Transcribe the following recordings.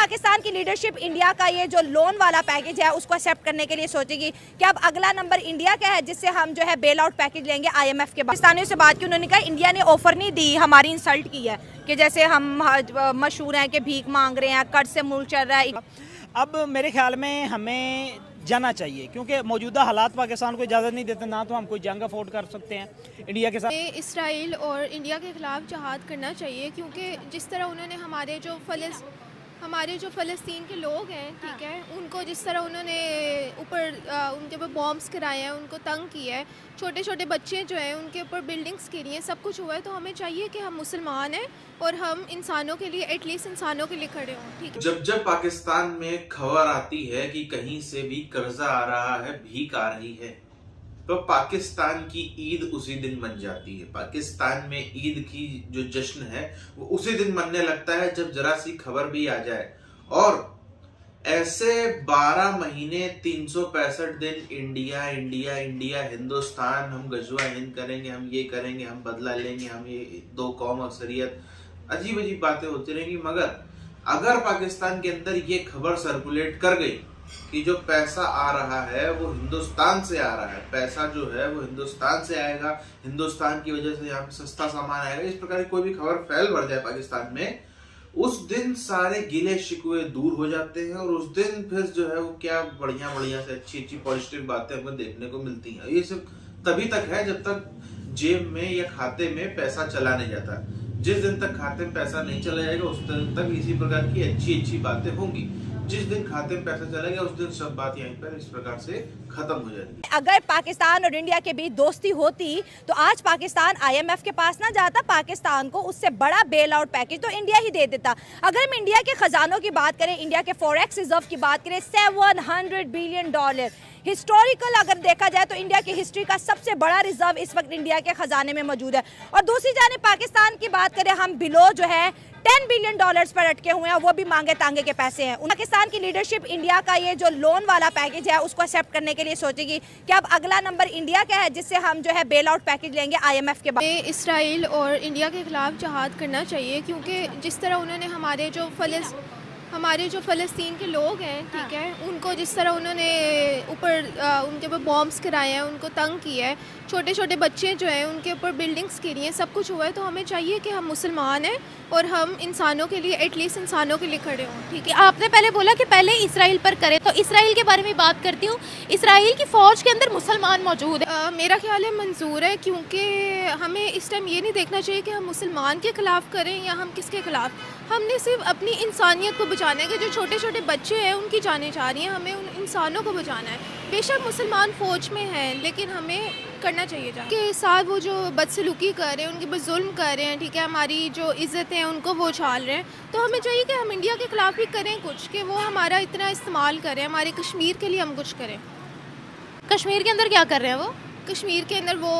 पाकिस्तान की leadership India का ये जो लोन वाला पैकेज है उसको एक्सेप्ट करने के लिए सोचेगी कि अब अगला नंबर इंडिया का है जिससे हम जो है बेल आउट पैकेज लेंगे IMF के। पाकिस्तानियों से बात की, उन्होंने कहा इंडिया ने ऑफर नहीं दी, हमारी इंसल्ट की है कि जैसे हम मशहूर हैं कि भीख मांग रहे हैं, कर्ज से मुल्क चल रहा है। अब मेरे ख्याल में हमें जाना चाहिए क्योंकि मौजूदा हालात पाकिस्तान को इजाज़त नहीं देते, ना तो हम कोई जंग अफोर्ड कर सकते हैं इंडिया के साथ। इसराइल और इंडिया के ख़िलाफ़ जहाद करना चाहिए क्योंकि जिस तरह उन्होंने हमारे जो फ़लस्तीन के लोग हैं, ठीक है, उनको जिस तरह उन्होंने ऊपर उनके ऊपर बॉम्ब्स गिराए हैं, उनको तंग किया है, छोटे छोटे बच्चे जो हैं उनके ऊपर बिल्डिंग्स गिरी हैं, सब कुछ हुआ है। तो हमें चाहिए कि हम मुसलमान हैं और हम इंसानों के लिए, एटलीस्ट इंसानों के लिए खड़े हों, ठीक है। जब पाकिस्तान में खबर आती है कि कहीं से भी कर्जा आ रहा है, भीख आ रही है, तो पाकिस्तान की ईद उसी दिन बन जाती है। पाकिस्तान में ईद की जो जश्न है वो उसी दिन मनने लगता है जब जरा सी खबर भी आ जाए। और ऐसे 12 महीने 365 दिन इंडिया इंडिया इंडिया, हिंदुस्तान, हम गजवा हिंद करेंगे, हम ये करेंगे, हम बदला लेंगे, हम ये दो कौम अक्सरियत, अजीब अजीब बातें होती रहेंगी। मगर अगर पाकिस्तान के अंदर ये खबर सर्कुलेट कर गई कि जो पैसा आ रहा है वो हिंदुस्तान से आ रहा है, पैसा जो है वो हिंदुस्तान से आएगा, हिंदुस्तान की वजह से यहाँ पे सस्ता सामान आएगा, इस प्रकार की कोई भी खबर फैल बढ़ जाए पाकिस्तान में, उस दिन सारे गिले शिकवे दूर हो जाते हैं। और उस दिन फिर जो है वो क्या बढ़िया बढ़िया से अच्छी अच्छी पॉजिटिव बातें हमको देखने को मिलती हैं। ये सिर्फ तभी तक है जब तक जेब में या खाते में पैसा चला नहीं जाता। जिस दिन तक खाते में पैसा नहीं चला जाएगा उस दिन तक इसी प्रकार की अच्छी अच्छी बातें होंगी। जिस दिन खाते में पैसा चलेगा उस दिन सब बात यहीं पर इस प्रकार से खत्म हो जाएगी। अगर पाकिस्तान और इंडिया के बीच दोस्ती होती तो आज पाकिस्तान IMF के पास ना जाता, पाकिस्तान को उससे बड़ा बेल आउट पैकेज तो इंडिया ही दे देता। अगर हम इंडिया के खजानों की बात करें, इंडिया के फॉरेक्स रिजर्व की बात करें, $700 बिलियन हिस्टोरिकल अगर देखा जाए तो इंडिया की हिस्ट्री का सबसे बड़ा रिजर्व इस वक्त इंडिया के खजाने में मौजूद है। और दूसरी जानिब पाकिस्तान की बात करें, हम बिलो जो है $10 बिलियन पर अटके हुए हैं, वो भी मांगे तांगे के पैसे हैं। पाकिस्तान की लीडरशिप इंडिया का ये जो लोन वाला पैकेज है उसको एक्सेप्ट करने के लिए सोचेगी कि अब अगला नंबर इंडिया का है जिससे हम जो है बेल आउट पैकेज लेंगे IMF के बाद। इसराइल और इंडिया के ख़िलाफ़ जहाद करना चाहिए क्योंकि जिस तरह उन्होंने हमारे जो फ़लस्तीन के लोग हैं, ठीक है, उनको जिस तरह उन्होंने ऊपर उनके ऊपर बॉम्ब्स गिराए हैं, उनको तंग किया है, छोटे छोटे बच्चे जो हैं उनके ऊपर बिल्डिंग्स गिरी हैं, सब कुछ हुआ है। तो हमें चाहिए कि हम मुसलमान हैं और हम इंसानों के लिए, एटलीस्ट इंसानों के लिए खड़े हों, ठीक है। आपने पहले बोला कि पहले इसराइल पर करें, तो इसराइल के बारे में बात करती हूँ। इसराइल की फ़ौज के अंदर मुसलमान मौजूद है। मेरा ख्याल है मंजूर है क्योंकि हमें इस टाइम ये नहीं देखना चाहिए कि हम मुसलमान के ख़िलाफ़ करें या हम किसके ख़िलाफ़। हमने सिर्फ अपनी इंसानियत को बचाना है कि जो छोटे छोटे बच्चे हैं उनकी जानें जा रही हैं, हमें उन इंसानों को बचाना है। बेशक मुसलमान फ़ौज में हैं लेकिन हमें करना चाहिए के साथ वो जो बदसलूकी कर रहे हैं, उनके पर जुल्म कर रहे हैं, ठीक है, हमारी जो इज़्ज़त है उनको वो उछाल रहे हैं। तो हमें चाहिए कि हम इंडिया के ख़िलाफ़ भी करें कुछ, कि वो हमारा इतना इस्तेमाल करें, हमारे कश्मीर के लिए हम कुछ करें। कश्मीर के अंदर क्या कर रहे हैं वो? कश्मीर के अंदर वो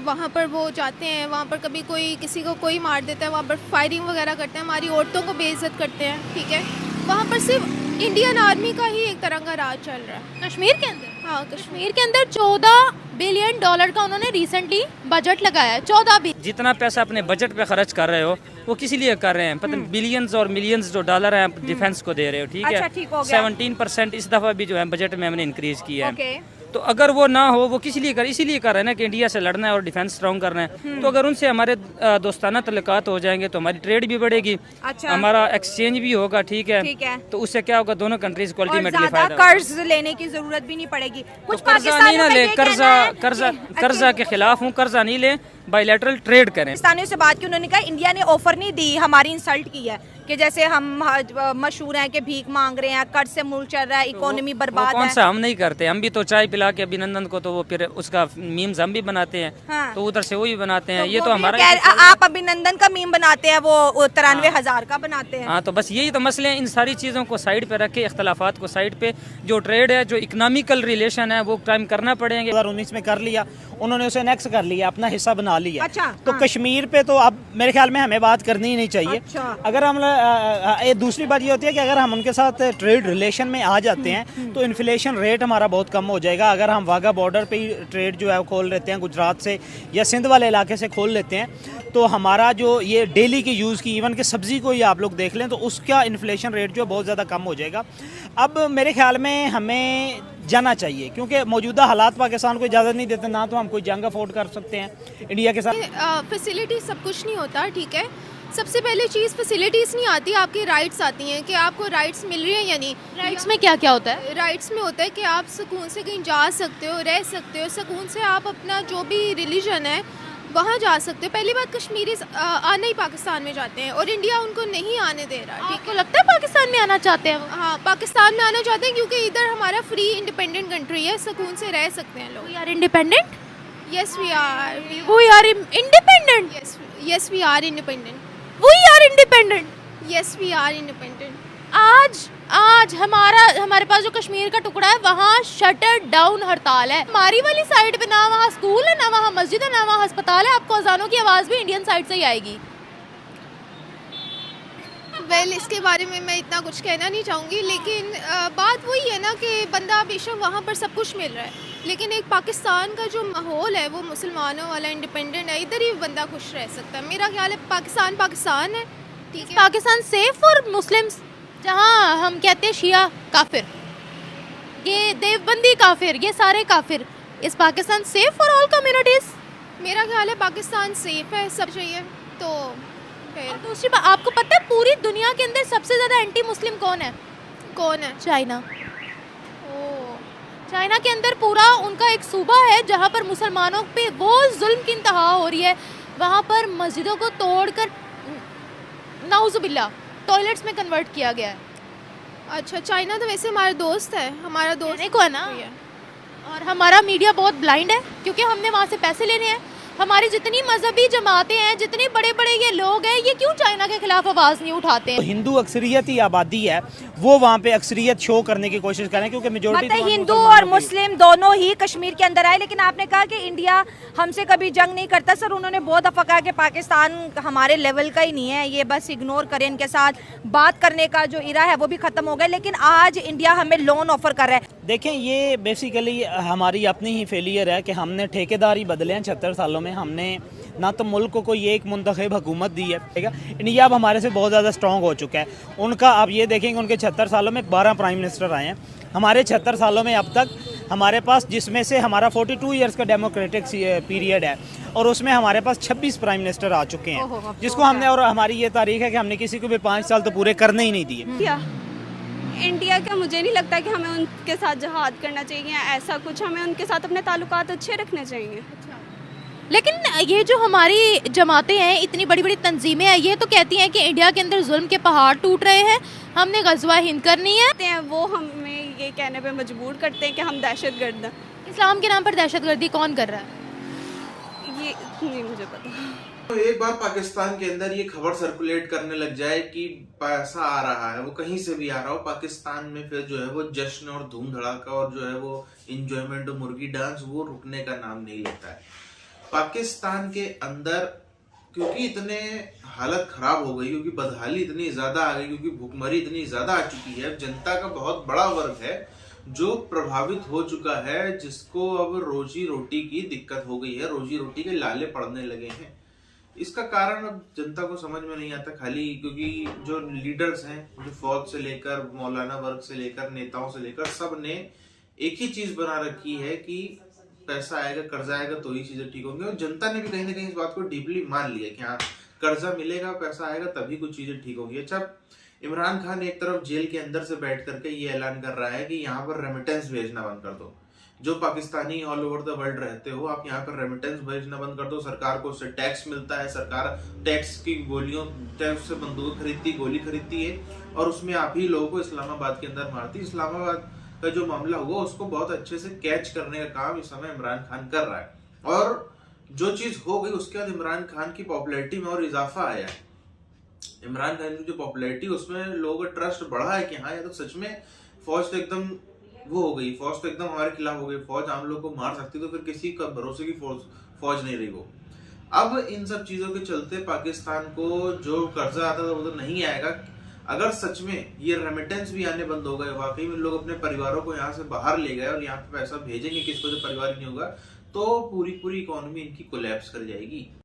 वहाँ पर वो जाते हैं, वहाँ पर कभी कोई किसी को कोई मार देता है, वहाँ पर फायरिंग वगैरह करते हैं, हमारी औरतों को बेइज्जत करते हैं, ठीक है। वहाँ पर सिर्फ इंडियन आर्मी का ही एक तरह का राज चल रहा है कश्मीर के अंदर। हाँ, कश्मीर के अंदर $14 बिलियन का उन्होंने रिसेंटली बजट लगाया है। 14 बिलियन। जितना पैसा अपने बजट पे खर्च कर रहे हो वो किस लिए कर रहे हैं? पता नहीं बिलियंस और मिलियंस जो डॉलर हैं डिफेंस को दे रहे हो, ठीक है। अच्छा, ठीक हो गया। 17% इस दफ़ा भी जो है बजट में हमने इंक्रीज किया है। ओके। तो अगर वो ना हो, वो किस लिए कर, इसीलिए कर रहे हैं ना कि इंडिया से लड़ना है और डिफेंस स्ट्रॉन्ग करना है। तो अगर उनसे हमारे दोस्ताना तल्लुकात हो जाएंगे तो हमारी ट्रेड भी बढ़ेगी, अच्छा, हमारा एक्सचेंज भी होगा, ठीक है। ठीक है। तो उससे क्या होगा, दोनों कंट्रीज को अल्टीमेटली ज़्यादा फायदा। कर्ज लेने की जरूरत भी नहीं पड़ेगी। कुछ कर्जा नहीं ना ले, कर्जा के खिलाफ हूँ, कर्जा नहीं ले, बायलैटरल ट्रेड करें। पाकिस्तानियों से बात की, उन्होंने कहा इंडिया ने ऑफर नहीं दी, हमारी इंसल्ट की है कि जैसे हम मशहूर हैं कि भीख मांग रहे हैं, कर्ज से मुल्क चल रहा है, इकोनॉमी बर्बाद कौन है। सा हम नहीं करते, हम भी तो चाय पिला के अभिनंदन को तो वो फिर उसका मीम्स हम भी बनाते हैं। हाँ। तो उधर से वो भी बनाते हैं, तो ये वो तो भी हमारा आप अभिनंदन का मीम बनाते हैं, वो 93,000 का बनाते हैं। हाँ, तो बस यही तो मसले हैं। इन सारी चीज़ों को साइड पे रखे, इख्तलाफात को साइड पे, जो ट्रेड है, जो इकोनॉमिकल रिलेशन है वो टाइम करना पड़ेंगे। 2019 में कर लिया उन्होंने, उसे नेक्स्ट कर लिया, अपना हिस्सा बना बदहाली है। अच्छा, तो हाँ। कश्मीर पे तो अब मेरे ख्याल में हमें बात करनी ही नहीं चाहिए। अच्छा। अगर हम दूसरी बात ये होती है कि अगर हम उनके साथ ट्रेड रिलेशन में आ जाते हैं तो इन्फ्लेशन रेट हमारा बहुत कम हो जाएगा। अगर हम वाघा बॉर्डर पे ही ट्रेड जो है वो खोल लेते हैं, गुजरात से या सिंध वाले इलाके से खोल लेते हैं, तो हमारा जो ये डेली की यूज़ की इवन कि सब्ज़ी को ही आप लोग देख लें तो उसका इन्फ्लेशन रेट जो है बहुत ज़्यादा कम हो जाएगा। अब मेरे ख्याल में हमें जाना चाहिए, क्योंकि मौजूदा हालात पाकिस्तान को इजाज़त नहीं देते, ना तो हम कोई जंग अफोर्ड कर सकते हैं इंडिया के साथ। फैसिलिटी सब कुछ नहीं होता, ठीक है। सबसे पहले चीज़ फैसिलिटीज़ नहीं आती, आपकी राइट्स आती हैं कि आपको राइट्स मिल रही हैं या नहीं। राइट्स में क्या क्या होता है? राइट्स में होता है कि आप सुकून से कहीं जा सकते हो, रह सकते हो, सुकून से आप अपना जो भी रिलीजन है वहाँ जा सकते हो। पहली बात, कश्मीरी आना ही पाकिस्तान में जाते हैं और इंडिया उनको नहीं आने दे रहा, ठीक आपको लगता है पाकिस्तान में आना चाहते हैं वो? है। हाँ, पाकिस्तान में आना चाहते हैं क्योंकि इधर हमारा फ्री इंडिपेंडेंट कंट्री है, सुकून से रह सकते हैं लोग। We are independent? Yes we are, we are independent? Yes we are independent, we are independent. Yes we are independent. आज हमारे पास जो कश्मीर का टुकड़ा है वहाँ शटर डाउन हड़ताल है। हमारी वाली साइड पे ना वहाँ स्कूल है, ना वहाँ मस्जिद है, ना वहाँ अस्पताल है। आपको अजानों की आवाज़ भी इंडियन साइड से ही आएगी। वेल, इसके बारे में मैं इतना कुछ कहना नहीं चाहूँगी, लेकिन बात वही है ना कि बंदा बेशक वहाँ पर सब कुछ मिल रहा है, लेकिन एक पाकिस्तान का जो माहौल है वो मुसलमानों वाला इंडिपेंडेंट है, इधर ही बंदा खुश रह सकता है। मेरा ख्याल है पाकिस्तान है, ठीक है। Pakistan safe for Muslims? जहाँ हम कहते हैं शिया काफिर, ये देवबंदी काफिर, ये सारे काफिर, इस Pakistan safe for all communities? मेरा ख्याल है पाकिस्तान सेफ है, सब चाहिए तो फिर। दूसरी बात, आपको पता है पूरी दुनिया के अंदर सबसे ज़्यादा एंटी मुस्लिम कौन है? कौन है? चाइना। ओ, चाइना के अंदर पूरा उनका एक सूबा है जहाँ पर मुसलमानों पे वो जुल्म की इंतहा हो रही है। वहाँ पर मस्जिदों को तोड़कर नाउजुबिल्ला टॉयलेट्स में कन्वर्ट किया गया है। अच्छा, चाइना तो वैसे हमारा दोस्त है, हमारा दोस्त कहने को है ना। और हमारा मीडिया बहुत ब्लाइंड है क्योंकि हमने वहाँ से पैसे लेने हैं। हमारी जितनी मजहबी जमातें हैं, जितने बड़े बड़े ये लोग हैं, ये क्यों चाइना के खिलाफ आवाज़ नहीं उठाते हैं? तो हिंदू अक्सरियत ही आबादी है, वो वहाँ पे अक्सरियत शो करने की कोशिश करें, क्योंकि मेजोरिटी मतलब हिंदू और मुस्लिम दोनों ही कश्मीर के अंदर आए। लेकिन आपने कहा कि इंडिया हमसे कभी जंग नहीं करता। सर, उन्होंने बहुत दफ़ा कहा कि पाकिस्तान हमारे लेवल का ही नहीं है, ये बस इग्नोर करें, इनके साथ बात करने का जो इरा है वो भी ख़त्म हो गया। लेकिन आज इंडिया हमें लोन ऑफर कर रहा है। देखें, ये बेसिकली हमारी अपनी ही फेलियर है कि हमने ठेकेदारी बदले हैं 76 सालों में। हमने ना तो मुल्क को कोई एक मुंतखब हुकूमत दी है, ठीक है। इंडिया अब हमारे से बहुत ज़्यादा स्ट्रॉन्ग हो चुका है। उनका आप ये देखेंगे, उनके 76 सालों में 12 प्राइम मिनिस्टर आए हैं। हमारे 76 सालों में अब तक हमारे पास, जिसमें से हमारा 42 ईयर्स का डेमोक्रेटिक पीरियड है, और उसमें हमारे पास 26 प्राइम मिनिस्टर आ चुके हैं, जिसको हमने, और हमारी ये तारीख है कि हमने किसी को भी 5 साल तो पूरे करने ही नहीं दिए। इंडिया का मुझे नहीं लगता कि हमें उनके साथ जहाद करना चाहिए, ऐसा कुछ। हमें उनके साथ अपने ताल्लुकात अच्छे रखने चाहिए। लेकिन ये जो हमारी जमातें हैं, इतनी बड़ी बड़ी तंजीमें हैं, ये तो कहती हैं कि इंडिया के अंदर जुल्म के पहाड़ टूट रहे हैं, हमने गज़वा हिंद करनी है। वो हमें ये कहने पे मजबूर करते हैं कि हम दहशतगर्द हैं। इस्लाम के नाम पर दहशतगर्दी कौन कर रहा है? ये नहीं मुझे पता। तो एक बार पाकिस्तान के अंदर ये खबर सर्कुलेट करने लग जाए कि पैसा आ रहा है, वो कहीं से भी आ रहा हो, पाकिस्तान में फिर जो है वो जश्न और धूम धड़ाका और जो है वो इंजॉयमेंट और मुर्गी डांस, वो रुकने का नाम नहीं लेता है। पाकिस्तान के अंदर क्योंकि इतने हालत खराब हो गई, क्योंकि बदहाली इतनी ज्यादा आ गई, क्योंकि भुखमरी इतनी ज्यादा आ चुकी है, जनता का बहुत बड़ा वर्ग है जो प्रभावित हो चुका है, जिसको अब रोजी रोटी की दिक्कत हो गई है, रोजी रोटी के लाले पड़ने लगे हैं। इसका कारण अब जनता को समझ में नहीं आता, खाली क्योंकि जो लीडर्स हैं, जो फौज से लेकर मौलाना वर्ग से लेकर नेताओं से लेकर सब ने एक ही चीज बना रखी है कि पैसा आएगा, कर्जा आएगा तो ही चीजें ठीक होंगी। और जनता ने भी कहीं ना कहीं इस बात को डीपली मान लिया कि हाँ, कर्जा मिलेगा, पैसा आएगा, तभी कुछ चीजें ठीक होंगी। अच्छा, इमरान खान एक तरफ जेल के अंदर से बैठ करके ये ऐलान कर रहा है कि यहाँ पर रेमिटेंस भेजना बंद कर दो। जो Pakistani all over the world रहते हो, आप यहाँ पर रेमिटेंस भेजना बंद कर दो। सरकार को उससे टैक्स मिलता है, सरकार टैक्स की गोलियों, टैक्स से बंदूक खरीदती, गोली खरीदती है, और उसमें आप ही लोगों को इस्लामाबाद के अंदर मारती। इस्लामाबाद का जो मामला हुआ उसको बहुत अच्छे से कैच करने का काम इस समय इमरान खान कर रहा है, और जो चीज हो गई उसके बाद इमरान खान की पॉपुलैरिटी में और इजाफा आया है। इमरान खान की जो पॉपुलैरिटी, उसमें लोगों का ट्रस्ट बढ़ा है कि हाँ, ये तो सच में फौज तो एकदम वो हो गई, फौज तो एकदम हमारे खिलाफ हो गई, फौज आम लोग को मार सकती, तो फिर किसी का भरोसे की फौज नहीं रही वो। अब इन सब चीजों के चलते पाकिस्तान को जो कर्जा आता था वो तो नहीं आएगा। अगर सच में ये रेमिटेंस भी आने बंद हो गए, वाकई में लोग अपने परिवारों को यहाँ से बाहर ले गए और यहाँ पे पैसा भेजेंगे किसको जो परिवार नहीं होगा, तो पूरी पूरी इकोनॉमी इनकी कोलैप्स कर जाएगी।